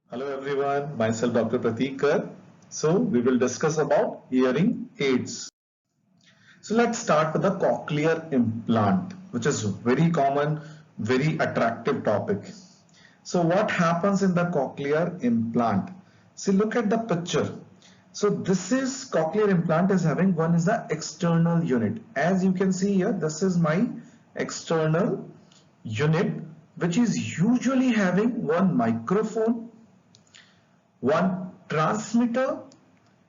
Hello everyone, myself Dr. Prateek. So we will discuss about hearing aids. So let's start with the cochlear implant, which is very common, very attractive topic. So what happens in the cochlear implant? See, look at the picture. So this is cochlear implant is having one is the external unit. As you can see here, this is my external unit, which is usually having one microphone, one transmitter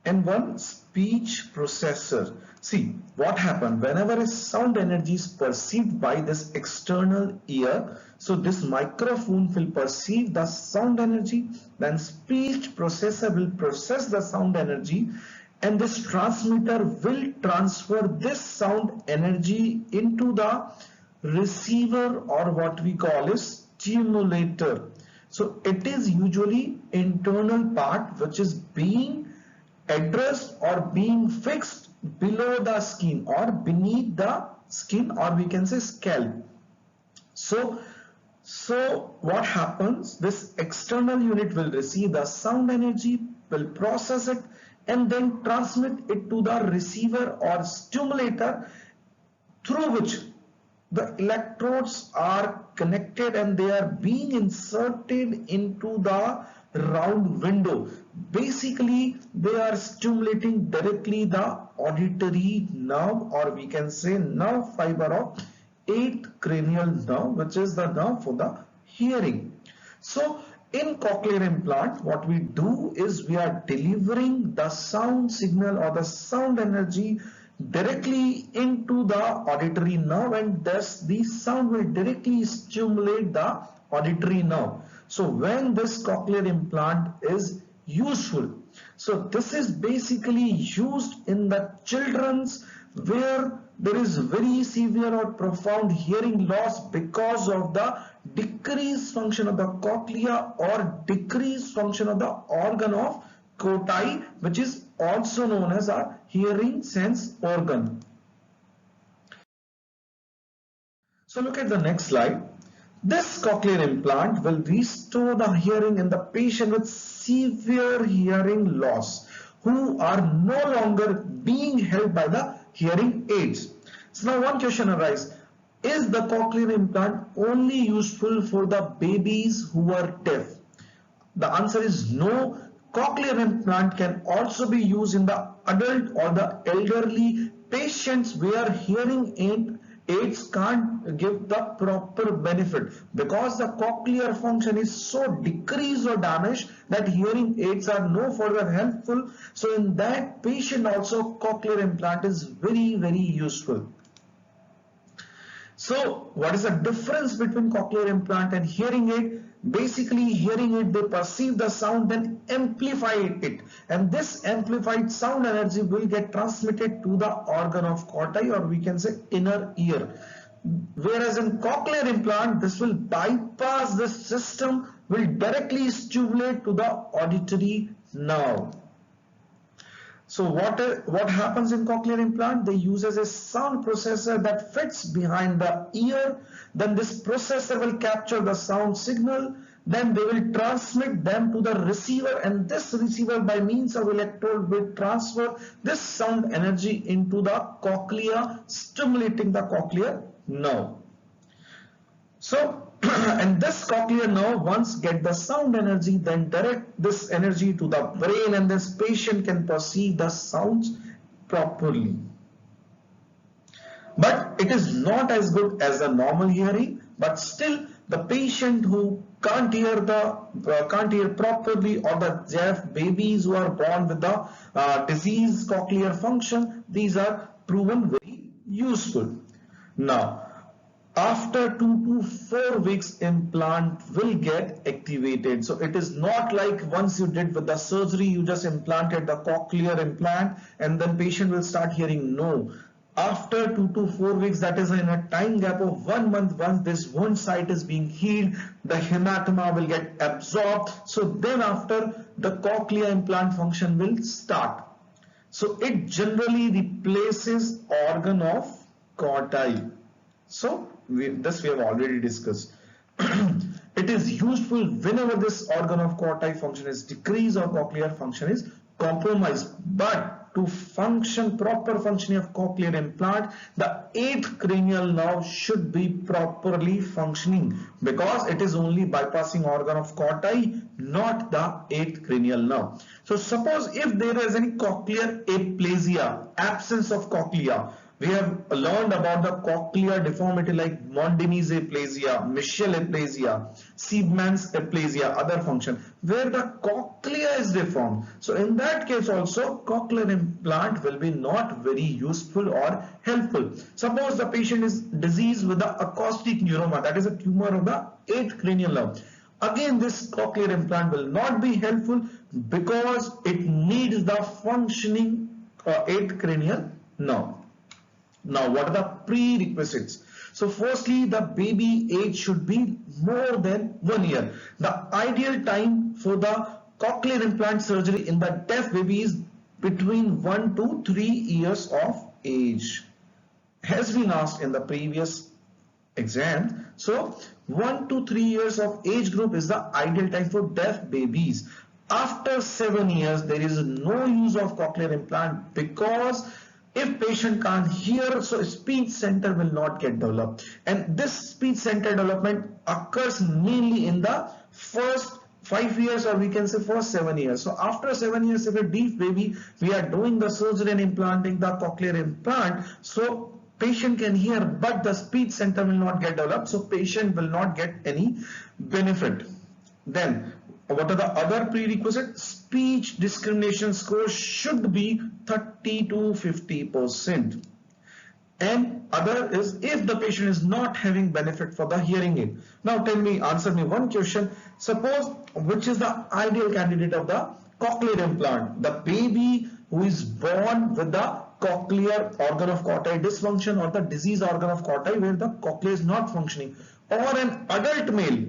and one speech processor. See what happened whenever a sound energy is perceived by this external ear. So this microphone will perceive the sound energy, then speech processor will process the sound energy, and this transmitter will transfer this sound energy into the receiver, or what we call is stimulator. So it is usually internal part which is being addressed or being fixed below the skin or beneath the skin, or we can say scalp. So what happens, this external unit will receive the sound energy, will process it and then transmit it to the receiver or stimulator, through which the electrodes are connected and they are being inserted into the round window. Basically they are stimulating directly the auditory nerve, or we can say nerve fiber of 8th cranial nerve, which is the nerve for the hearing. So in cochlear implant, what we do is we are delivering the sound signal or the sound energy directly into the auditory nerve, and thus the sound will directly stimulate the auditory nerve. So when this cochlear implant is useful, so this is basically used in the children's where there is very severe or profound hearing loss because of the decreased function of the cochlea or decreased function of the organ of Kotai, which is also known as a hearing sense organ. So look at the next slide. This cochlear implant will restore the hearing in the patient with severe hearing loss who are no longer being helped by the hearing aids. So now one question arises. Is the cochlear implant only useful for the babies who are deaf? The answer is no. Cochlear implant can also be used in the adult or the elderly patients where hearing aids can't give the proper benefit because the cochlear function is so decreased or damaged that hearing aids are no further helpful. So in that patient also cochlear implant is very useful. So what is the difference between cochlear implant and hearing aid? Basically hearing aid, they perceive the sound then amplify it, and this amplified sound energy will get transmitted to the organ of Kotai, or we can say inner ear. Whereas in cochlear implant, this will bypass this system, will directly stimulate to the auditory nerve. So what happens in cochlear implant? They use as a sound processor that fits behind the ear. Then this processor will capture the sound signal. Then they will transmit them to the receiver, and this receiver by means of electrode will transfer this sound energy into the cochlea, stimulating the cochlear nerve. So and this cochlear nerve once get the sound energy, then direct this energy to the brain, and this patient can perceive the sounds properly. But it is not as good as the normal hearing, but still the patient who can't hear properly, or the deaf babies who are born with the diseased cochlear function, these are proven very useful. Now after 2 to 4 weeks implant will get activated. So it is not like once you did with the surgery, you just implanted the cochlear implant and then patient will start hearing. No, after 2 to 4 weeks, that is in a time gap of 1 month, once this wound site is being healed, the hematoma will get absorbed. So then after, the cochlear implant function will start. So it generally replaces organ of Kotai. So this we have already discussed. It it is useful whenever this organ of cotti function is decreased or cochlear function is compromised. But to function, proper functioning of cochlear implant, the 8th cranial nerve should be properly functioning, because it is only bypassing organ of cotti, not the 8th cranial nerve. So suppose if there is any cochlear aplasia, absence of cochlea, we have learned about the cochlear deformity like Mondini's aplasia, Michel aplasia, Seidman's aplasia, other function, where the cochlea is deformed. So in that case also, cochlear implant will be not very useful or helpful. Suppose the patient is diseased with the acoustic neuroma, that is a tumor of the 8th cranial nerve. Again, this cochlear implant will not be helpful because it needs the functioning 8th cranial nerve. Now, what are the prerequisites? So, firstly, the baby age should be more than 1 year. The ideal time for the cochlear implant surgery in the deaf baby is between 1 to 3 years of age. Has been asked in the previous exam. So, 1 to 3 years of age group is the ideal time for deaf babies. After 7 years, there is no use of cochlear implant, because if patient can't hear, so speech center will not get developed, and this speech center development occurs mainly in the first 5 years, or we can say first 7 years. So after 7 years, if a deaf baby, we are doing the surgery and implanting the cochlear implant, so patient can hear, but the speech center will not get developed, so patient will not get any benefit. Then what are the other prerequisites? Speech discrimination score should be 30 to 50%. And other is if the patient is not having benefit for the hearing aid. Now tell me, answer me one question. Suppose which is the ideal candidate of the cochlear implant? The baby who is born with the cochlear organ of cotti dysfunction, or the disease organ of cotti where the cochlea is not functioning, or an adult male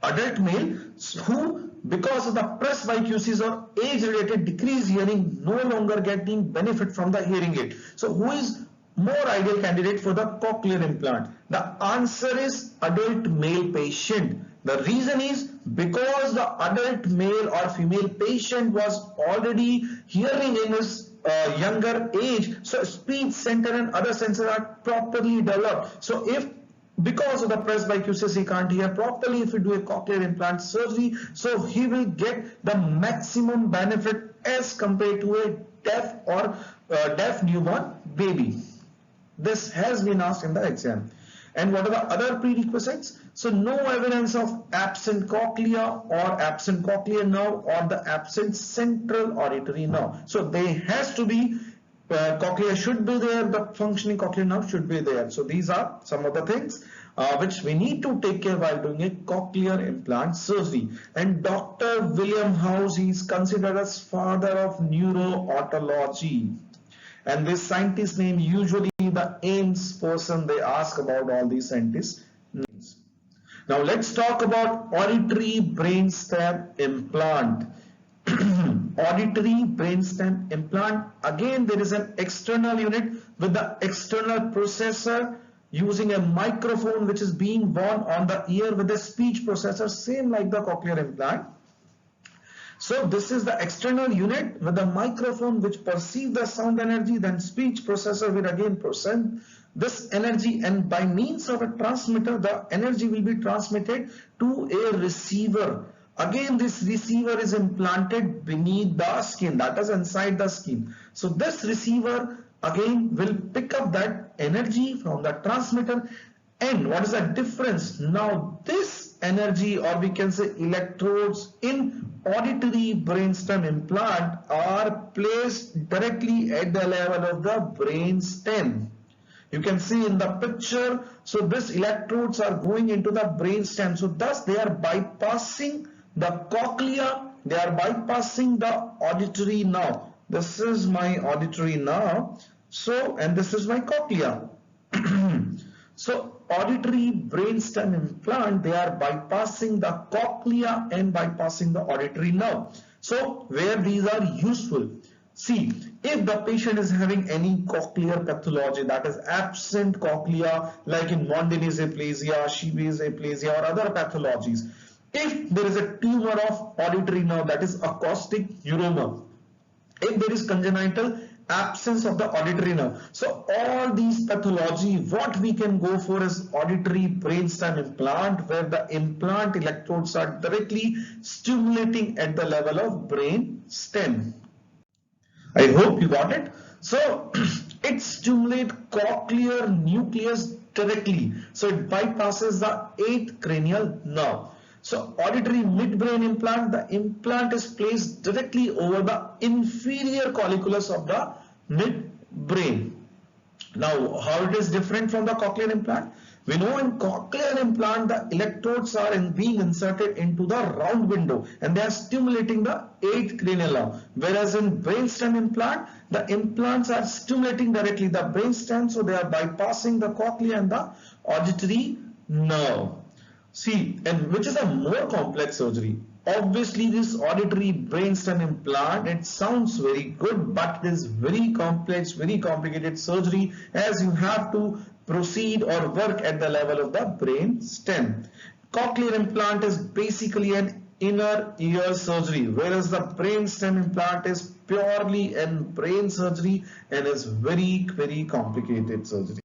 adult male who, because of the presbycusis or age-related decreased hearing, no longer getting benefit from the hearing aid. So who is more ideal candidate for the cochlear implant? The answer is adult male patient. The reason is because the adult male or female patient was already hearing in his younger age, so speech center and other sensors are properly developed. So if because of the presbycusis he can't hear properly, if we do a cochlear implant surgery, so he will get the maximum benefit as compared to a deaf or deaf newborn baby. This has been asked in the exam. And what are the other prerequisites? So no evidence of absent cochlea or absent cochlear nerve or the absent central auditory nerve. So there has to be cochlea should be there, the functioning cochlear nerve should be there. So these are some of the things which we need to take care while doing a cochlear implant surgery. And Dr. William House, he is considered as father of neuro-otology. And this scientist name, usually the AIMS person, they ask about all these scientists' names. Now let's talk about auditory brainstem implant. Auditory brainstem implant, again there is an external unit with the external processor using a microphone which is being worn on the ear with a speech processor, same like the cochlear implant. So this is the external unit with the microphone which perceives the sound energy, then speech processor will again process this energy, and by means of a transmitter the energy will be transmitted to a receiver. Again, this receiver is implanted beneath the skin, that is inside the skin. So this receiver again will pick up that energy from the transmitter. And what is the difference? Now this energy, or we can say electrodes in auditory brainstem implant, are placed directly at the level of the brainstem. You can see in the picture, so these electrodes are going into the brainstem. So thus they are bypassing the cochlea, they are bypassing the auditory nerve. This is my auditory nerve, so, and this is my cochlea. So auditory brainstem implant, they are bypassing the cochlea and bypassing the auditory nerve. So where these are useful? See, if the patient is having any cochlear pathology, that is absent cochlea, like in Mondini's aplasia, Sheevy's aplasia, or other pathologies, if there is a tumor of auditory nerve, that is acoustic neuroma, if there is congenital absence of the auditory nerve, so all these pathology, what we can go for is auditory brainstem implant, where the implant electrodes are directly stimulating at the level of brain stem. I hope you got it. So it stimulates cochlear nucleus directly, so it bypasses the 8th cranial nerve. So auditory midbrain implant, the implant is placed directly over the inferior colliculus of the midbrain. Now, how it is different from the cochlear implant? We know in cochlear implant, the electrodes are being inserted into the round window and they are stimulating the 8th cranial nerve. Whereas in brainstem implant, the implants are stimulating directly the brainstem, so they are bypassing the cochlea and the auditory nerve. See, and which is a more complex surgery? Obviously, this auditory brainstem implant, it sounds very good, but it is very complex, very complicated surgery, as you have to proceed or work at the level of the brain stem. Cochlear implant is basically an inner ear surgery, whereas the brain stem implant is purely an brain surgery and is very, very complicated surgery.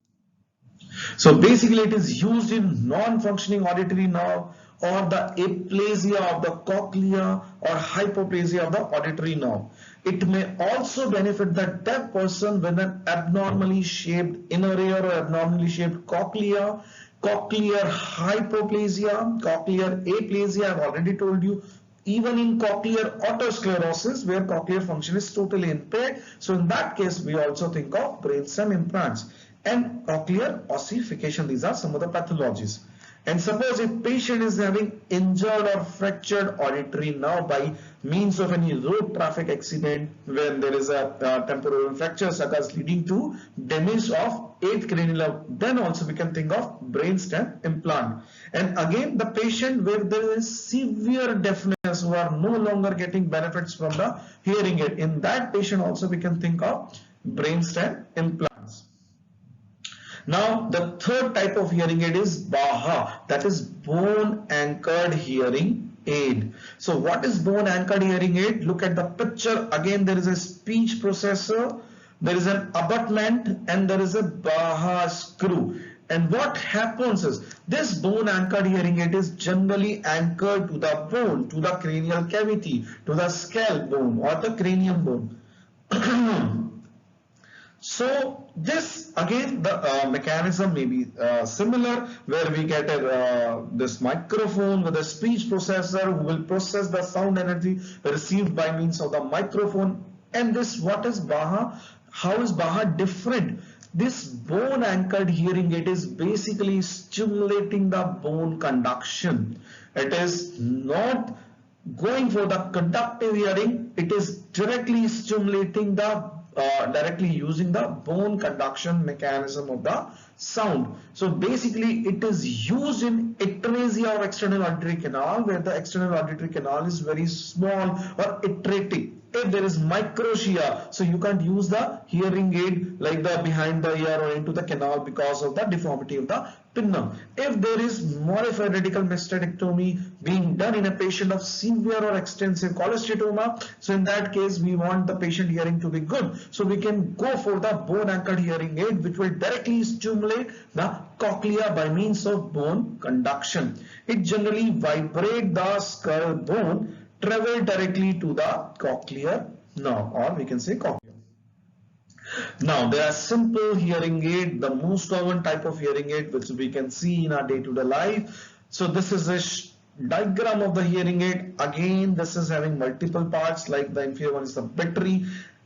So basically it is used in non-functioning auditory nerve, or the aplasia of the cochlea, or hypoplasia of the auditory nerve. It may also benefit the deaf person with an abnormally shaped inner ear or abnormally shaped cochlea, cochlear hypoplasia, cochlear aplasia. I've already told you. Even in cochlear otosclerosis, where cochlear function is totally impaired, so in that case we also think of brainstem implants. And cochlear ossification, these are some of the pathologies. And suppose a patient is having injured or fractured auditory nerve by means of any road traffic accident, when there is a temporal fracture occurs leading to damage of 8th cranial nerve, then also we can think of brainstem implant. And again, the patient where there is severe deafness, who are no longer getting benefits from the hearing aid, in that patient also we can think of brainstem implants. Now, the third type of hearing aid is BAHA, that is bone anchored hearing aid. So what is bone anchored hearing aid? Look at the picture. Again, there is a speech processor, there is an abutment, and there is a BAHA screw. And what happens is, this bone anchored hearing aid is generally anchored to the bone, to the cranial cavity, to the scalp bone or the cranium bone. So this again, the mechanism may be similar, where we get this microphone with a speech processor who will process the sound energy received by means of the microphone. And this, what is BAHA? How is BAHA different? This bone anchored hearing aid is basically stimulating the bone conduction. It is not going for the conductive hearing, it is directly stimulating the directly using the bone conduction mechanism of the sound. So basically it is used in atresia of external auditory canal, where the external auditory canal is very small or atretic. If there is microtia, so you can't use the hearing aid like the behind the ear or into the canal because of the deformity of the pinna. If there is modified radical mastectomy being done in a patient of severe or extensive cholesteatoma, so in that case we want the patient hearing to be good, so we can go for the bone anchored hearing aid, which will directly stimulate the cochlea by means of bone conduction. It generally vibrates the skull bone, travel directly to the cochlear nerve, or we can say cochlea. Now there are simple hearing aid, the most common type of hearing aid which we can see in our day-to-day life. So this is a diagram of the hearing aid. Again, this is having multiple parts, like the inferior one is the battery,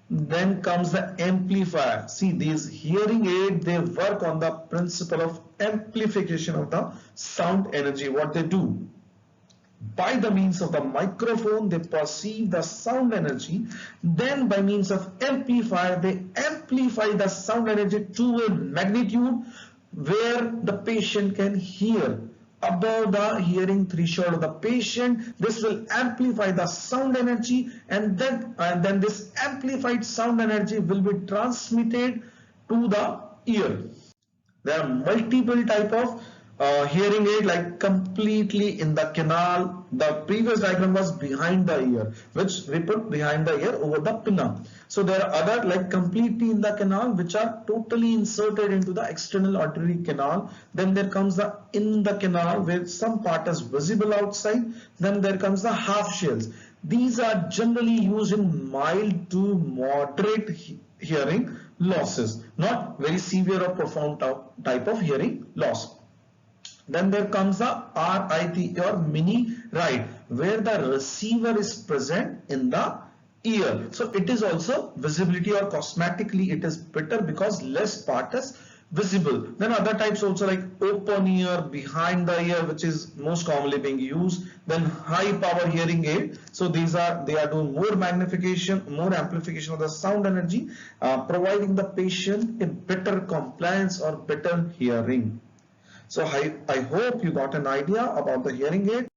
then comes the amplifier. See, these hearing aid, they work on the principle of amplification of the sound energy. What they do, by the means of the microphone, they perceive the sound energy. Then by means of amplifier, they amplify the sound energy to a magnitude where the patient can hear. above the hearing threshold of the patient. This will amplify the sound energy, and then this amplified sound energy will be transmitted to the ear. There are multiple type of hearing aid, like completely in the canal. The previous diagram was behind the ear, which we put behind the ear over the pinna. So there are other like completely in the canal, which are totally inserted into the external auditory canal. Then there comes the in the canal, where some part is visible outside. Then there comes the half shells. These are generally used in mild to moderate hearing losses, not very severe or profound type of hearing loss. Then there comes the RIT or mini right, where the receiver is present in the ear. So it is also visibility, or cosmetically it is better because less part is visible. Then other types also, like open ear, behind the ear, which is most commonly being used. Then high power hearing aid. So they are doing more magnification, more amplification of the sound energy, providing the patient a better compliance or better hearing. So I hope you got an idea about the hearing aid.